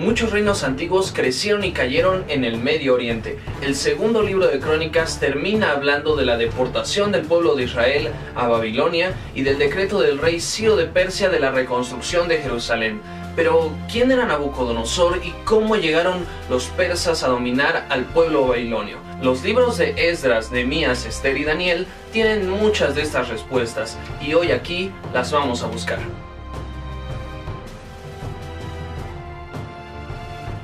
Muchos reinos antiguos crecieron y cayeron en el Medio Oriente. El segundo libro de Crónicas termina hablando de la deportación del pueblo de Israel a Babilonia y del decreto del rey Ciro de Persia de la reconstrucción de Jerusalén. Pero, ¿quién era Nabucodonosor y cómo llegaron los persas a dominar al pueblo babilonio? Los libros de Esdras, Nehemías, Esther y Daniel tienen muchas de estas respuestas y hoy aquí las vamos a buscar.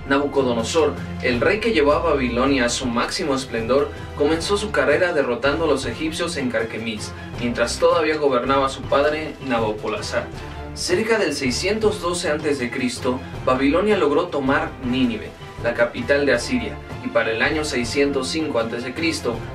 Nabucodonosor, el rey que llevó a Babilonia a su máximo esplendor, comenzó su carrera derrotando a los egipcios en Carquemis, mientras todavía gobernaba su padre Nabopolassar. Cerca del 612 a.C., Babilonia logró tomar Nínive, la capital de Asiria, y para el año 605 a.C.,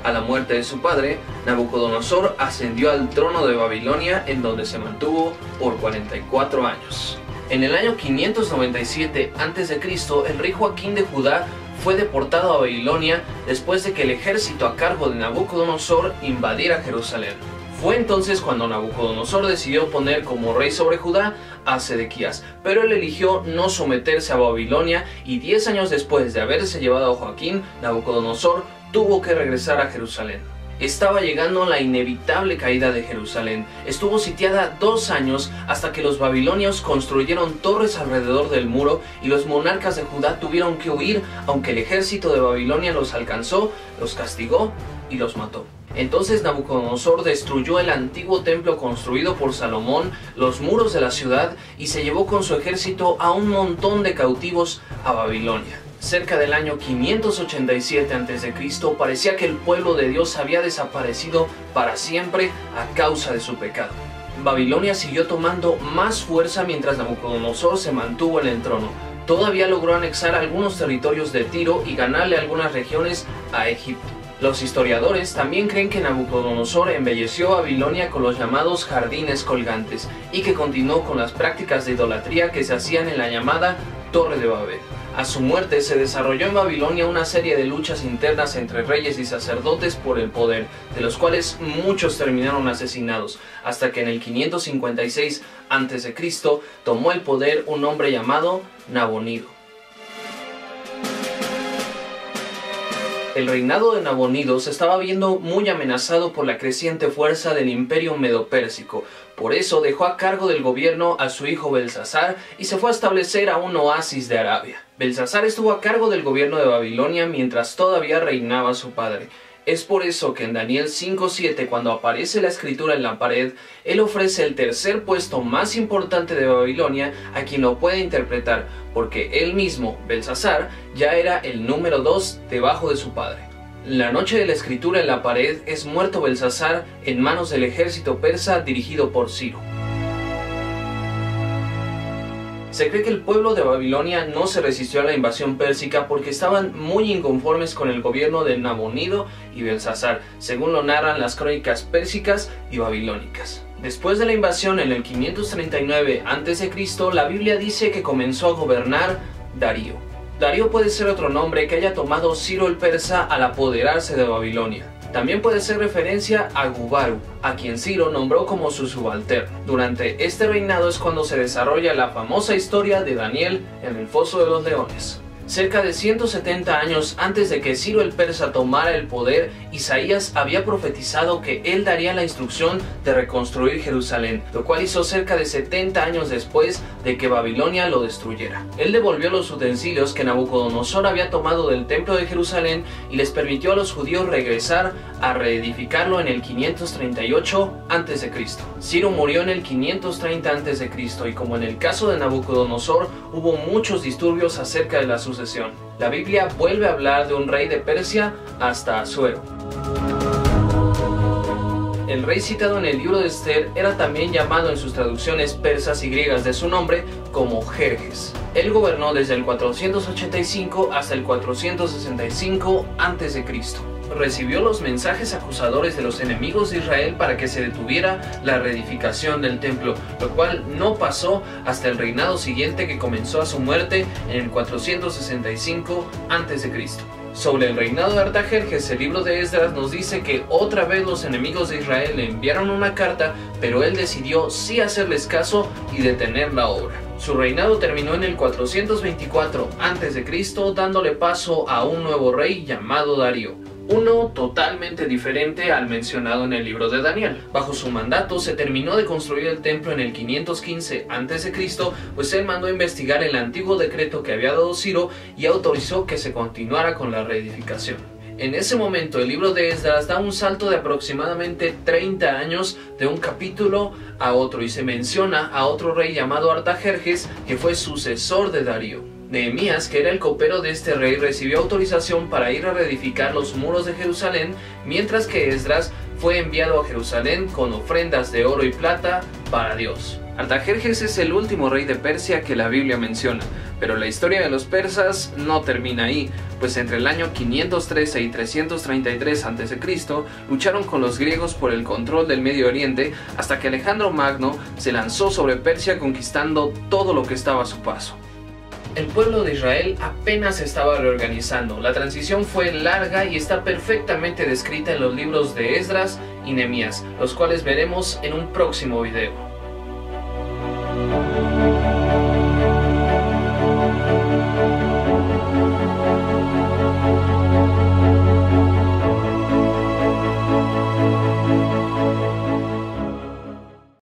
a la muerte de su padre, Nabucodonosor ascendió al trono de Babilonia, en donde se mantuvo por 44 años. En el año 597 a.C., el rey Joaquín de Judá fue deportado a Babilonia después de que el ejército a cargo de Nabucodonosor invadiera Jerusalén. Fue entonces cuando Nabucodonosor decidió poner como rey sobre Judá a Sedequías, pero él eligió no someterse a Babilonia y 10 años después de haberse llevado a Joaquín, Nabucodonosor tuvo que regresar a Jerusalén. Estaba llegando la inevitable caída de Jerusalén. Estuvo sitiada 2 años hasta que los babilonios construyeron torres alrededor del muro y los monarcas de Judá tuvieron que huir, aunque el ejército de Babilonia los alcanzó, los castigó y los mató. Entonces Nabucodonosor destruyó el antiguo templo construido por Salomón, los muros de la ciudad y se llevó con su ejército a un montón de cautivos a Babilonia. Cerca del año 587 a.C. parecía que el pueblo de Dios había desaparecido para siempre a causa de su pecado. Babilonia siguió tomando más fuerza mientras Nabucodonosor se mantuvo en el trono. Todavía logró anexar algunos territorios de Tiro y ganarle algunas regiones a Egipto. Los historiadores también creen que Nabucodonosor embelleció Babilonia con los llamados jardines colgantes y que continuó con las prácticas de idolatría que se hacían en la llamada Torre de Babel. A su muerte se desarrolló en Babilonia una serie de luchas internas entre reyes y sacerdotes por el poder, de los cuales muchos terminaron asesinados, hasta que en el 556 a.C. tomó el poder un hombre llamado Nabonido. El reinado de Nabonido se estaba viendo muy amenazado por la creciente fuerza del imperio medo-pérsico. Por eso dejó a cargo del gobierno a su hijo Belsasar y se fue a establecer a un oasis de Arabia. Belsasar estuvo a cargo del gobierno de Babilonia mientras todavía reinaba su padre. Es por eso que en Daniel 5:7, cuando aparece la escritura en la pared, él ofrece el tercer puesto más importante de Babilonia a quien lo puede interpretar, porque él mismo, Belsasar, ya era el número 2 debajo de su padre. La noche de la escritura en la pared es muerto Belsasar en manos del ejército persa dirigido por Ciro. Se cree que el pueblo de Babilonia no se resistió a la invasión pérsica porque estaban muy inconformes con el gobierno de Nabonido y Belsasar, según lo narran las crónicas pérsicas y babilónicas. Después de la invasión en el 539 a.C., la Biblia dice que comenzó a gobernar Darío. Darío puede ser otro nombre que haya tomado Ciro el persa al apoderarse de Babilonia. También puede ser referencia a Gubaru, a quien Ciro nombró como su subalterno. Durante este reinado es cuando se desarrolla la famosa historia de Daniel en el foso de los leones. Cerca de 170 años antes de que Ciro el persa tomara el poder, Isaías había profetizado que él daría la instrucción de reconstruir Jerusalén, lo cual hizo cerca de 70 años después de que Babilonia lo destruyera. Él devolvió los utensilios que Nabucodonosor había tomado del templo de Jerusalén y les permitió a los judíos regresar a reedificarlo en el 538 a.C. Ciro murió en el 530 a.C. y como en el caso de Nabucodonosor, hubo muchos disturbios acerca de la sucesión. La Biblia vuelve a hablar de un rey de Persia hasta Asuero. El rey citado en el libro de Esther era también llamado en sus traducciones persas y griegas de su nombre como Jerjes. Él gobernó desde el 485 hasta el 465 a.C. Recibió los mensajes acusadores de los enemigos de Israel para que se detuviera la reedificación del templo, lo cual no pasó hasta el reinado siguiente, que comenzó a su muerte en el 465 a.C. Sobre el reinado de Artajerjes, el libro de Esdras nos dice que otra vez los enemigos de Israel le enviaron una carta, pero él decidió sí hacerles caso y detener la obra. Su reinado terminó en el 424 a.C., dándole paso a un nuevo rey llamado Darío, uno totalmente diferente al mencionado en el libro de Daniel. Bajo su mandato se terminó de construir el templo en el 515 a.C., pues él mandó investigar el antiguo decreto que había dado Ciro y autorizó que se continuara con la reedificación. En ese momento el libro de Esdras da un salto de aproximadamente 30 años de un capítulo a otro y se menciona a otro rey llamado Artajerjes, que fue sucesor de Darío. Nehemías, que era el copero de este rey, recibió autorización para ir a reedificar los muros de Jerusalén, mientras que Esdras fue enviado a Jerusalén con ofrendas de oro y plata para Dios. Artajerjes es el último rey de Persia que la Biblia menciona, pero la historia de los persas no termina ahí, pues entre el año 513 y 333 a.C. lucharon con los griegos por el control del Medio Oriente hasta que Alejandro Magno se lanzó sobre Persia conquistando todo lo que estaba a su paso. El pueblo de Israel apenas se estaba reorganizando. La transición fue larga y está perfectamente descrita en los libros de Esdras y Nehemías, los cuales veremos en un próximo video.